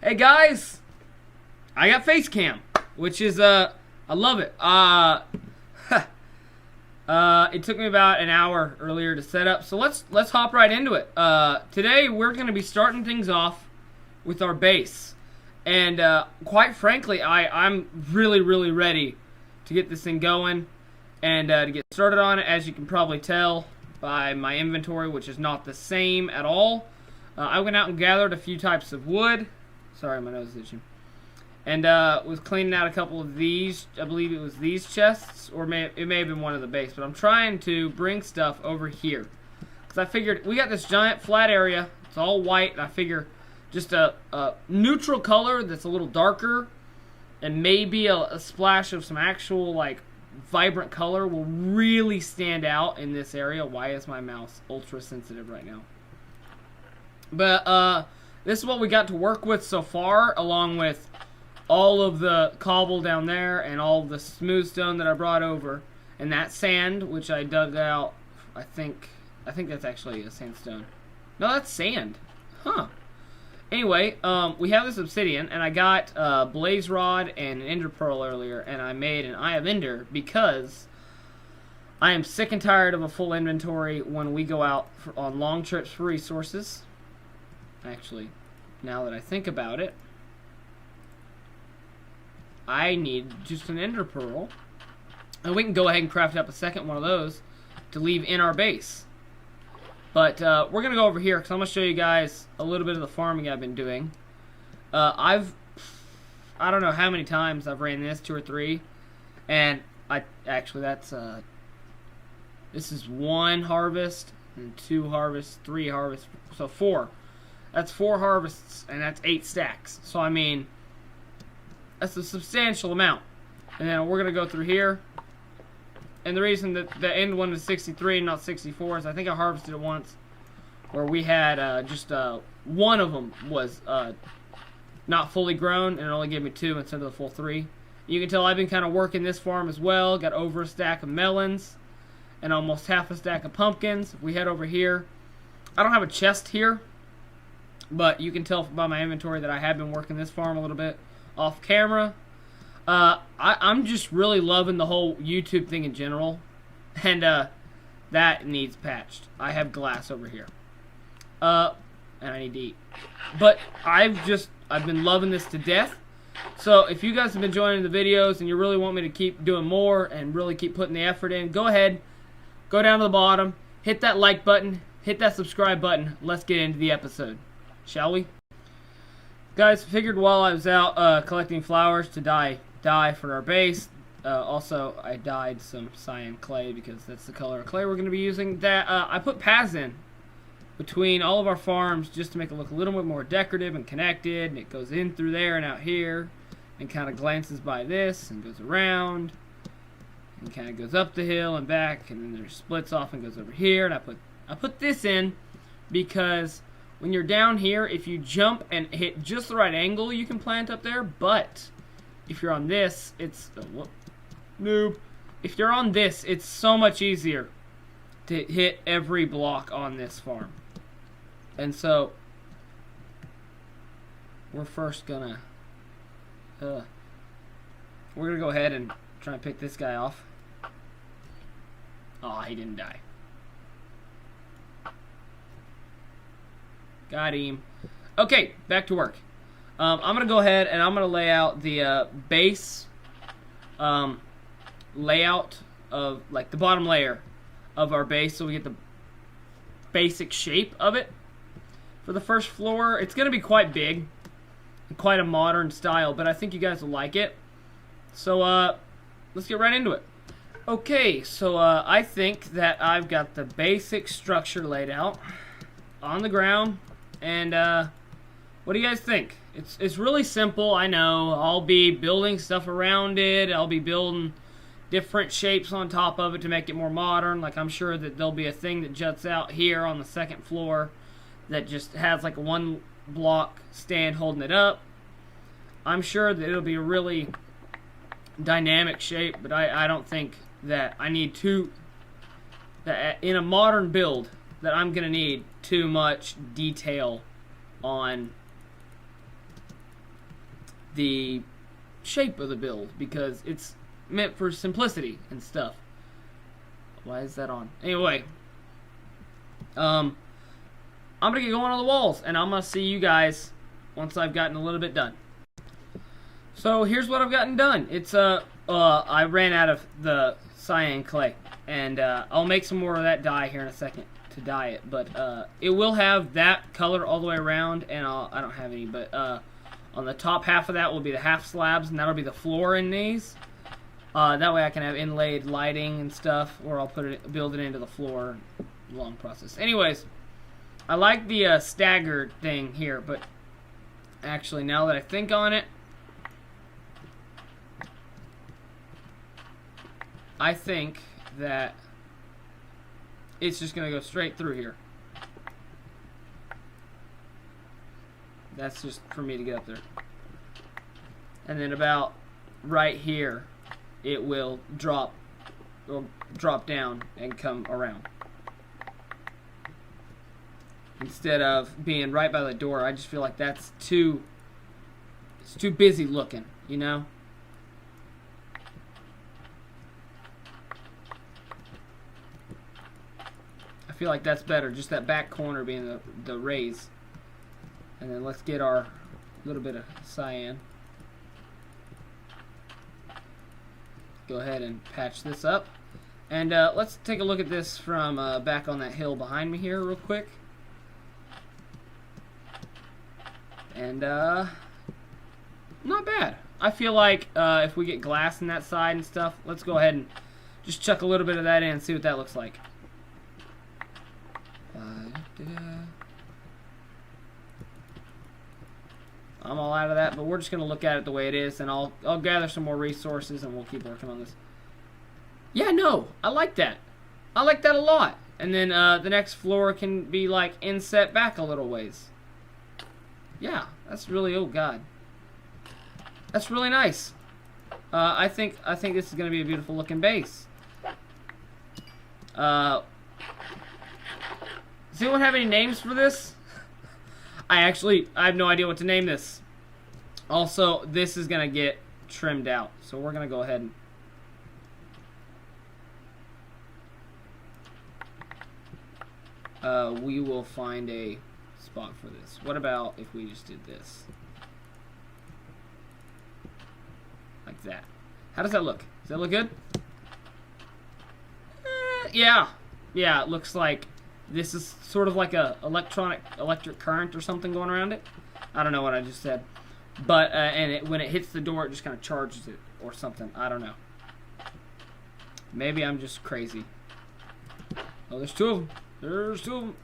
Hey guys, I got face cam, which is I love it. It took me about an hour earlier to set up, so let's hop right into it. Today we're going to be starting things off with our base, and quite frankly, I'm really ready to get this thing going and to get started on it. As you can probably tell by my inventory, which is not the same at all. I went out and gathered a few types of wood. Sorry, my nose is itching. And was cleaning out a couple of these. I believe it was these chests, or it may have been one of the base. But I'm trying to bring stuff over here, because I figured we got this giant flat area. It's all white, and I figure just a neutral color that's a little darker, and maybe a splash of some actual like vibrant color will really stand out in this area. Why is my mouse ultra sensitive right now? But this is what we got to work with so far, along with all of the cobble down there and all of the smooth stone that I brought over, and that sand which I dug out. I think that's actually a sandstone. No, that's sand. Huh. Anyway, we have this obsidian, and I got blaze rod and an ender pearl earlier, and I made an eye of ender because I am sick and tired of a full inventory when we go out on long trips for resources. Actually, now that I think about it, I need just an ender pearl, and we can go ahead and craft up a second one of those to leave in our base. But we're gonna go over here because I'm gonna show you guys a little bit of the farming I've been doing. I don't know how many times I've ran this, 2 or 3, and this is 1 harvest and 2 harvests, 3 harvests, so 4. That's 4 harvests, and that's 8 stacks. So, I mean, that's a substantial amount. And then we're going to go through here. And the reason that the end one is 63 and not 64 is I think I harvested it once where we had just one of them was not fully grown, and it only gave me 2 instead of the full 3. You can tell I've been kind of working this farm as well. Got over a stack of melons and almost half a stack of pumpkins. If we head over here, I don't have a chest here, but you can tell by my inventory that I have been working this farm a little bit off camera. I'm just really loving the whole YouTube thing in general, and that needs patched. I have glass over here, and I need to eat. But I've been loving this to death. So if you guys have been joining the videos and you really want me to keep doing more and really keep putting the effort in, go ahead, go down to the bottom, hit that like button, hit that subscribe button. Let's get into the episode, shall we? Guys, figured while I was out collecting flowers to dye for our base. Also, I dyed some cyan clay because that's the color of clay we're going to be using. That I put paths in between all of our farms just to make it look a little bit more decorative and connected. And it goes in through there and out here, and kind of glances by this and goes around, and kind of goes up the hill and back, and then there splits off and goes over here. And I put this in because when you're down here, if you jump and hit just the right angle, you can plant up there. But if you're on this, it's noob. If you're on this, it's so much easier to hit every block on this farm. And so we're first gonna go ahead and try and pick this guy off. Oh, he didn't die. Got him. Okay, back to work. I'm going to go ahead and I'm going to lay out the base layout of, like, the bottom layer of our base so we get the basic shape of it. For the first floor, it's going to be quite big, quite a modern style, but I think you guys will like it. So, let's get right into it. Okay, so I think that I've got the basic structure laid out on the ground, and what do you guys think? It's really simple, I know. I'll be building stuff around it. I'll be building different shapes on top of it to make it more modern. Like, I'm sure that there'll be a thing that juts out here on the second floor that just has like a 1 block stand holding it up. I'm sure that it'll be a really dynamic shape, but I don't think that I need that in a modern build that I'm gonna need too much detail on the shape of the build, because it's meant for simplicity and stuff. Why is that on? Anyway, I'm gonna get going on the walls, and I'm gonna see you guys once I've gotten a little bit done. So here's what I've gotten done. It's I ran out of the cyan clay, and I'll make some more of that dye here in a second to dye it. But it will have that color all the way around, and I don't have any. But on the top half of that will be the half slabs, and that'll be the floor in these. That way I can have inlaid lighting and stuff, or I'll build it into the floor. Long process. Anyways, I like the staggered thing here, but actually now that I think on it, I think that it's just going to go straight through here. That's just for me to get up there. And then about right here, it will drop down and come around. Instead of being right by the door, I just feel like it's too busy looking, you know? I feel like that's better, just that back corner being the raise. And then let's get our little bit of cyan. Go ahead and patch this up. And let's take a look at this from back on that hill behind me here real quick. And not bad. I feel like if we get glass in that side and stuff, let's go ahead and just chuck a little bit of that in and see what that looks like. I'm all out of that, but we're just going to look at it the way it is, and I'll gather some more resources, and we'll keep working on this. Yeah, no, I like that. I like that a lot. And then the next floor can be like inset back a little ways. Yeah, that's really, oh god, that's really nice. I think this is going to be a beautiful looking base. Does anyone have any names for this? I have no idea what to name this. Also, this is going to get trimmed out, so we're going to go ahead and we will find a spot for this. What about if we just did this? Like that. How does that look? Does that look good? Yeah. Yeah, it looks like this is sort of like a electric current or something going around it. I don't know what I just said. But, and when it hits the door, it just kind of charges it or something. I don't know. Maybe I'm just crazy. Oh, there's two of them. There's two of them.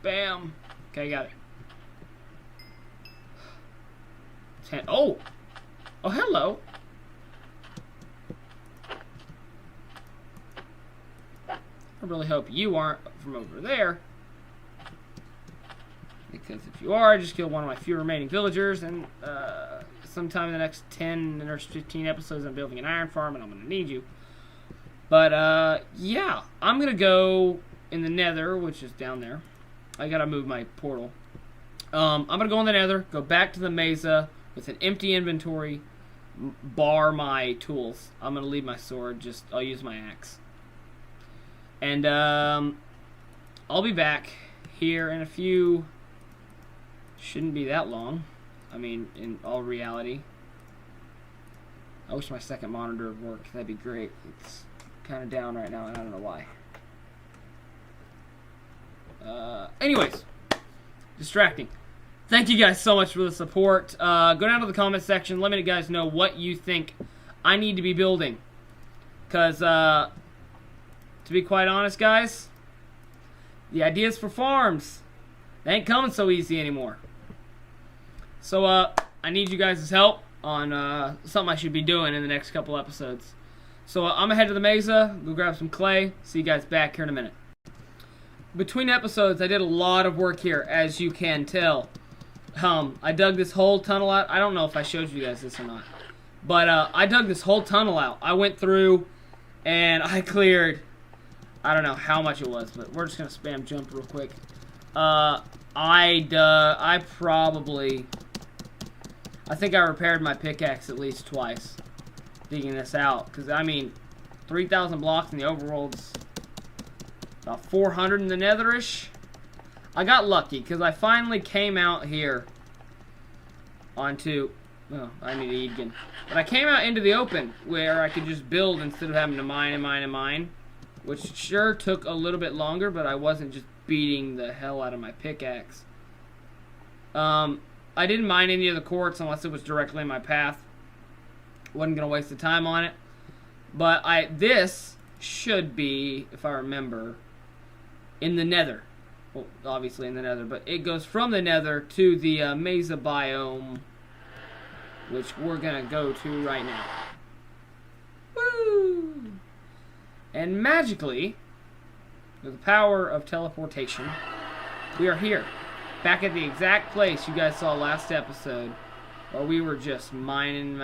Spam. Okay, got it. Oh! Oh, hello! I really hope you aren't from over there. Because if you are, I just killed one of my few remaining villagers, and sometime in the next 10 or 15 episodes I'm building an iron farm, and I'm going to need you. But, yeah, I'm going to go in the nether, which is down there. I got to move my portal. I'm going to go in the nether, go back to the mesa with an empty inventory, bar my tools. I'm going to leave my sword, I'll use my axe. And I'll be back here in a few, shouldn't be that long. I mean, in all reality. I wish my second monitor would work. That'd be great. It's kind of down right now, and I don't know why. Anyways, distracting. Thank you guys so much for the support. Go down to the comment section. Let me guys know what you think I need to be building. Because, to be quite honest, guys, the ideas for farms, they ain't coming so easy anymore. So, I need you guys' help on something I should be doing in the next couple episodes. So, I'm going to head to the mesa, go grab some clay. See you guys back here in a minute. Between episodes, I did a lot of work here, as you can tell. I dug this whole tunnel out. I don't know if I showed you guys this or not. But I dug this whole tunnel out. I went through and I cleared, I don't know how much it was, but we're just going to spam jump real quick. I think I repaired my pickaxe at least twice digging this out. Because, I mean, 3,000 blocks in the overworld's about 400 in the netherish. I got lucky because I finally came out here onto... Oh, I need to eat again. But I came out into the open where I could just build instead of having to mine and mine and mine. Which sure took a little bit longer, but I wasn't just beating the hell out of my pickaxe. I didn't mine any of the quartz unless it was directly in my path. Wasn't going to waste the time on it. But this should be, if I remember, in the nether. Well, obviously in the nether, but it goes from the nether to the mesa biome, which we're gonna go to right now. Woo! And magically, with the power of teleportation, we are here, back at the exact place you guys saw last episode, where we were just mining.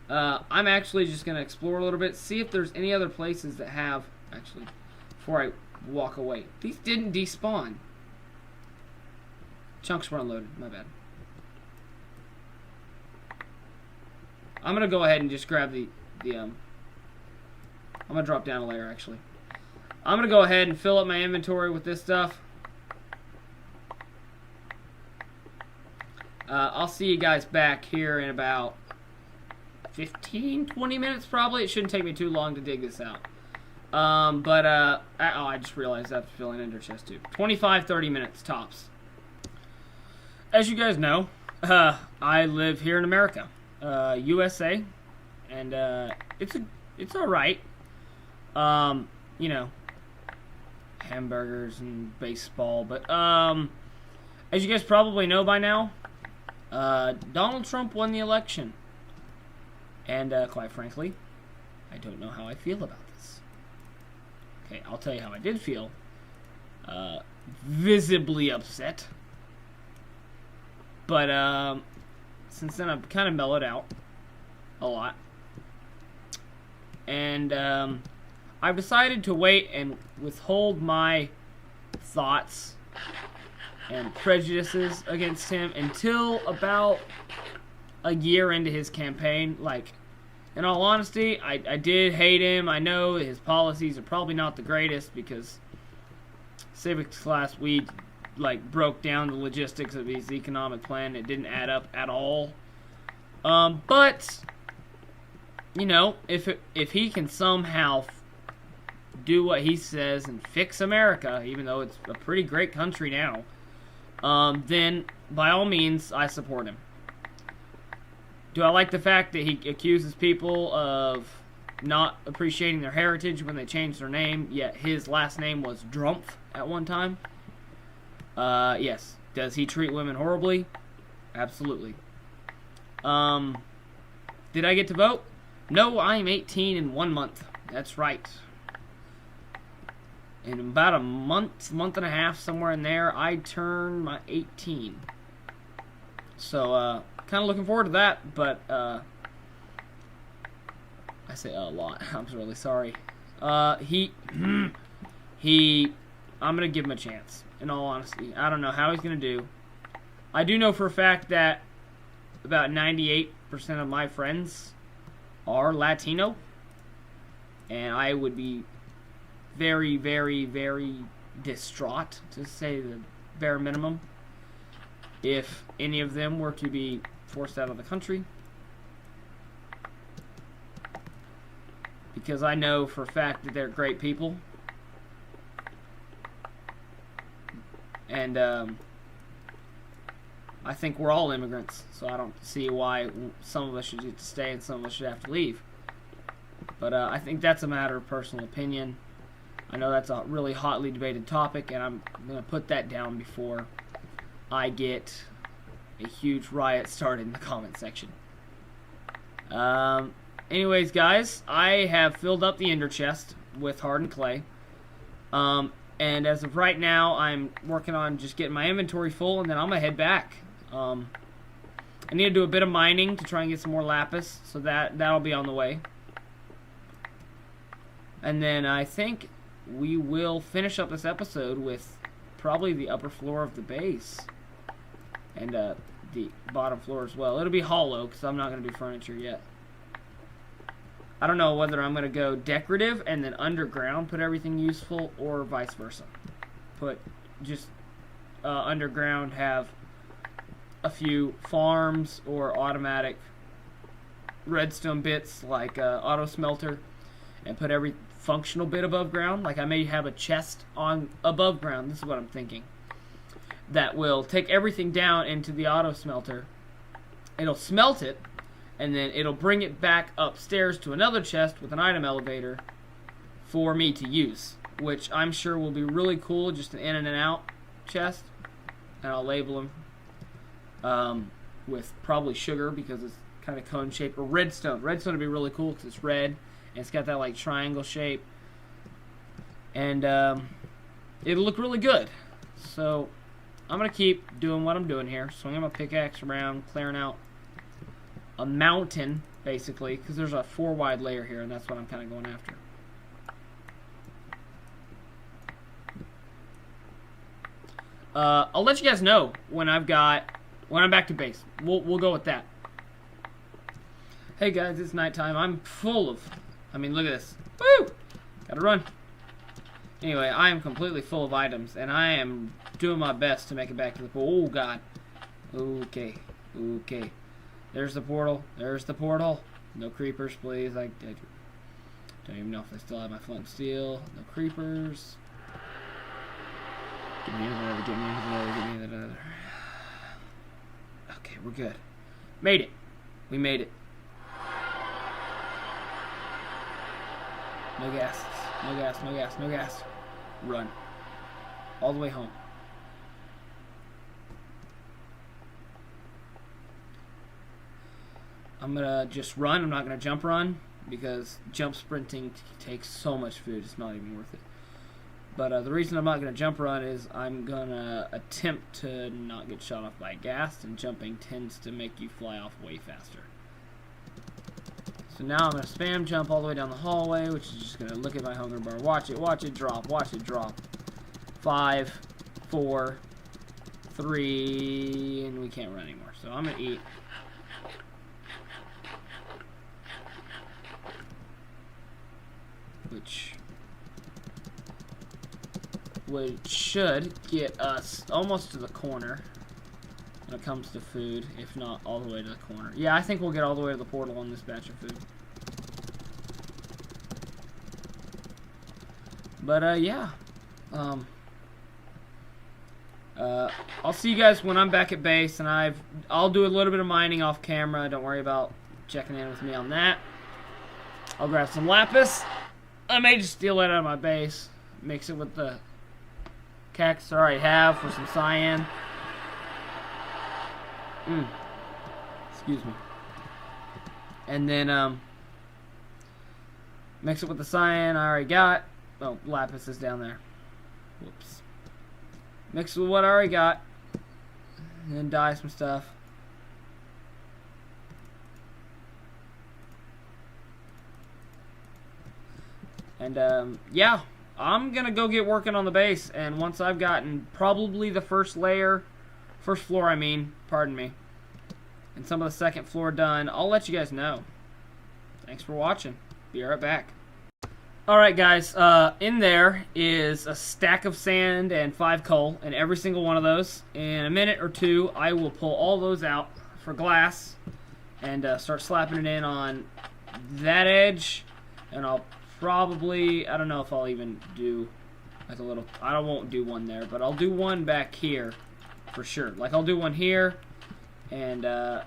I'm actually just gonna explore a little bit, see if there's any other places that have, actually, before I walk away. These didn't despawn. Chunks were unloaded. My bad. I'm gonna go ahead and just grab I'm gonna drop down a layer actually. I'm gonna go ahead and fill up my inventory with this stuff. I'll see you guys back here in about 15-20 minutes probably. It shouldn't take me too long to dig this out. I just realized I have to fill an ender chest too. 25-30 minutes tops. As you guys know, I live here in America, USA, and it's all right. You know, hamburgers and baseball, but as you guys probably know by now, Donald Trump won the election, and quite frankly, I don't know how I feel about this. Okay, I'll tell you how I did feel. Visibly upset. But, since then I've kind of mellowed out a lot. And, I've decided to wait and withhold my thoughts and prejudices against him until about a year into his campaign. Like, in all honesty, I did hate him. I know his policies are probably not the greatest because civics class we broke down the logistics of his economic plan. It didn't add up at all. But you know, if he can somehow do what he says and fix America, even though it's a pretty great country now, then by all means I support him. Do I like the fact that he accuses people of not appreciating their heritage when they change their name, yet his last name was Drumpf at one time? Yes. Does he treat women horribly? Absolutely. Did I get to vote? No, I'm 18 in 1 month. That's right. In about a month and a half, somewhere in there, I turn my 18. So, kind of looking forward to that, but, I say a lot. I'm really sorry. I'm gonna give him a chance, in all honesty. I don't know how he's gonna do. I do know for a fact that about 98% of my friends are Latino, and I would be very, very, very distraught, to say the bare minimum, if any of them were to be forced out of the country. Because I know for a fact that they're great people. And I think we're all immigrants, so I don't see why some of us should get to stay and some of us should have to leave. But I think that's a matter of personal opinion. I know that's a really hotly debated topic, and I'm going to put that down before I get a huge riot started in the comment section. Anyways, guys, I have filled up the ender chest with hardened clay. And And as of right now, I'm working on just getting my inventory full, and then I'm going to head back. I need to do a bit of mining to try and get some more lapis, so that'll be on the way. And then I think we will finish up this episode with probably the upper floor of the base. And the bottom floor as well. It'll be hollow, because I'm not going to do furniture yet. I don't know whether I'm going to go decorative and then underground put everything useful, or vice versa. Put just underground, have a few farms or automatic redstone bits like auto smelter, and put every functional bit above ground. Like I may have a chest on above ground. This is what I'm thinking. That will take everything down into the auto smelter. It'll smelt it, and then it'll bring it back upstairs to another chest with an item elevator for me to use, which I'm sure will be really cool, just an in and out chest. And I'll label them with probably sugar, because it's kind of cone shaped, or redstone. Redstone would be really cool because it's red, and it's got that like triangle shape, and it'll look really good. So I'm going to keep doing what I'm doing here, swinging my pickaxe around, clearing out a mountain, basically, because there's a 4 wide layer here, and that's what I'm kind of going after. I'll let you guys know when I'm back to base. We'll go with that. Hey guys, it's nighttime. I'm full of, look at this. Woo! Gotta run. Anyway, I am completely full of items, and I am doing my best to make it back to the pool. Oh god. Okay. There's the portal. There's the portal. No creepers, please. I don't even know if I still have my flint and steel. No creepers. Give me another, give me another, give me another. Okay, we're good. Made it. We made it. No gas. No gas, no gas, no gas. Run. All the way home. I'm gonna just run. I'm not gonna jump run, because jump sprinting takes so much food. It's not even worth it. But the reason I'm not gonna jump run is I'm gonna attempt to not get shot off by a ghast, and jumping tends to make you fly off way faster. So now I'm gonna spam jump all the way down the hallway, which is just gonna look at my hunger bar. Watch it drop, watch it drop. 5, 4, 3, and we can't run anymore. So I'm gonna eat. Which should get us almost to the corner when it comes to food, if not all the way to the corner. Yeah, I think we'll get all the way to the portal on this batch of food. But yeah, I'll see you guys when I'm back at base, and I'll do a little bit of mining off camera. Don't worry about checking in with me on that. I'll grab some lapis. I may just steal that out of my base, mix it with the cactus I already have for some cyan. Excuse me. And then mix it with the cyan I already got. Oh, lapis is down there. Whoops. Mix it with what I already got, and then dye some stuff. And yeah, I'm gonna go get working on the base, and once I've gotten probably the first floor, pardon me, and some of the second floor done, I'll let you guys know. Thanks for watching. Be right back. Alright guys, in there is a stack of sand and 5 coal, and every single one of those. In a minute or two, I will pull all those out for glass, and start slapping it in on that edge, and I'll probably, I don't know if I'll even do like a little, I won't do one there, but I'll do one back here for sure. Like I'll do one here, and no,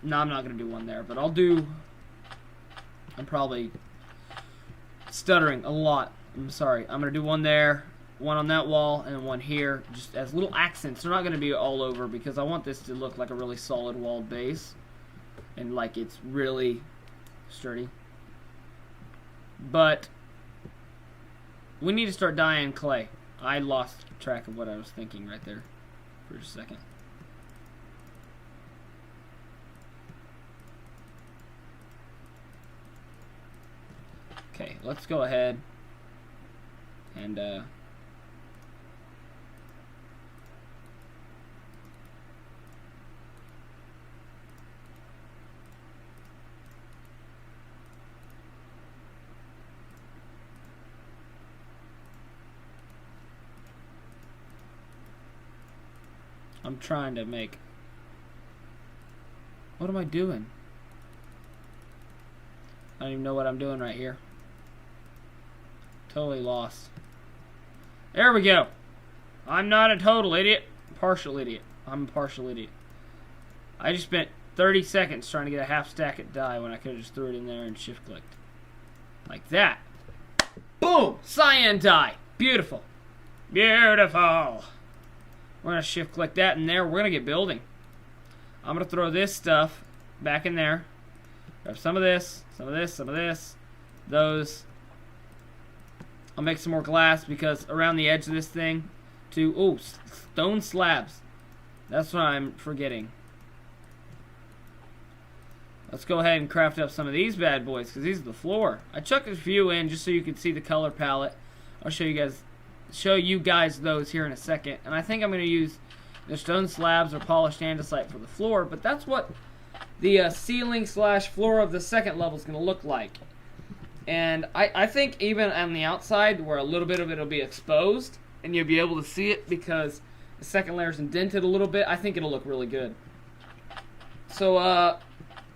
I'm not going to do one there, but I'm probably stuttering a lot. I'm sorry. I'm going to do one there, one on that wall, and one here, just as little accents. They're not going to be all over, because I want this to look like a really solid walled base, and like it's really sturdy. But we need to start dyeing clay. I lost track of what I was thinking right there for just a second. Okay, let's go ahead and I'm trying to make... What am I doing? I don't even know what I'm doing right here. Totally lost. There we go. I'm not a total idiot. Partial idiot. I'm a partial idiot. I just spent 30 seconds trying to get a half stack at dye when I could have just threw it in there and shift clicked. Like that. Boom! Cyan dye. Beautiful. Beautiful. We're going to shift click that in there. We're going to get building. I'm going to throw this stuff back in there. Grab some of this, some of this, some of this. Those. I'll make some more glass because around the edge of this thing ooh, stone slabs. That's what I'm forgetting. Let's go ahead and craft up some of these bad boys because these are the floor. I chucked a few in just so you can see the color palette. I'll show you guys those here in a second. And I think I'm going to use the stone slabs or polished andesite for the floor, but that's what the ceiling / floor of the second level is going to look like. And I think even on the outside where a little bit of it will be exposed and you'll be able to see it because the second layer is indented a little bit, I think it'll look really good. So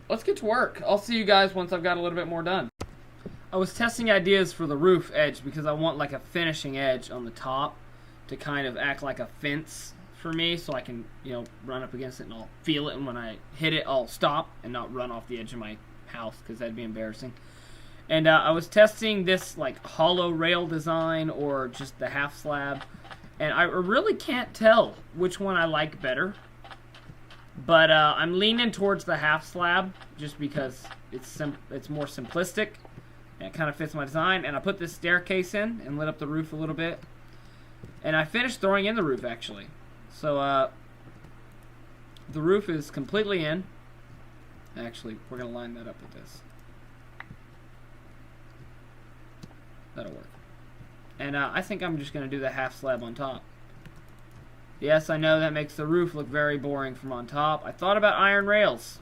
let's get to work. I'll see you guys once I've got a little bit more done. I was testing ideas for the roof edge because I want like a finishing edge on the top to kind of act like a fence for me so I can, you know, run up against it and I'll feel it, and when I hit it I'll stop and not run off the edge of my house because that'd be embarrassing. And I was testing this like hollow rail design or just the half slab, and I really can't tell which one I like better. But I'm leaning towards the half slab just because it's more simplistic and it kind of fits my design. And I put this staircase in and lit up the roof a little bit. And I finished throwing in the roof actually. So the roof is completely in. Actually, we're going to line that up with this. That'll work. And I think I'm just going to do the half slab on top. Yes, I know that makes the roof look very boring from on top. I thought about iron rails.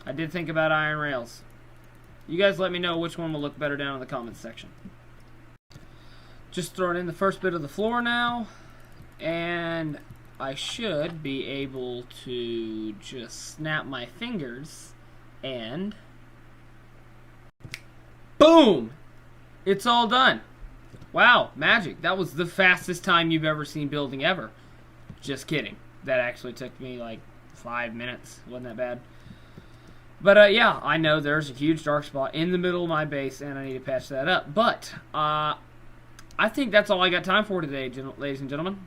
I did think about iron rails. You guys let me know which one will look better down in the comments section. Just throwing in the first bit of the floor now. And I should be able to just snap my fingers and... boom! It's all done. Wow, magic. That was the fastest time you've ever seen building ever. Just kidding. That actually took me like 5 minutes. Wasn't that bad. But yeah, I know there's a huge dark spot in the middle of my base and I need to patch that up. But I think that's all I got time for today, ladies and gentlemen.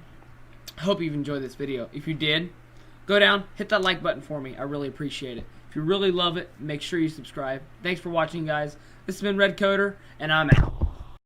I hope you've enjoyed this video. If you did, go down, hit that like button for me. I really appreciate it. If you really love it, make sure you subscribe. Thanks for watching, guys. This has been Red Coder, and I'm out.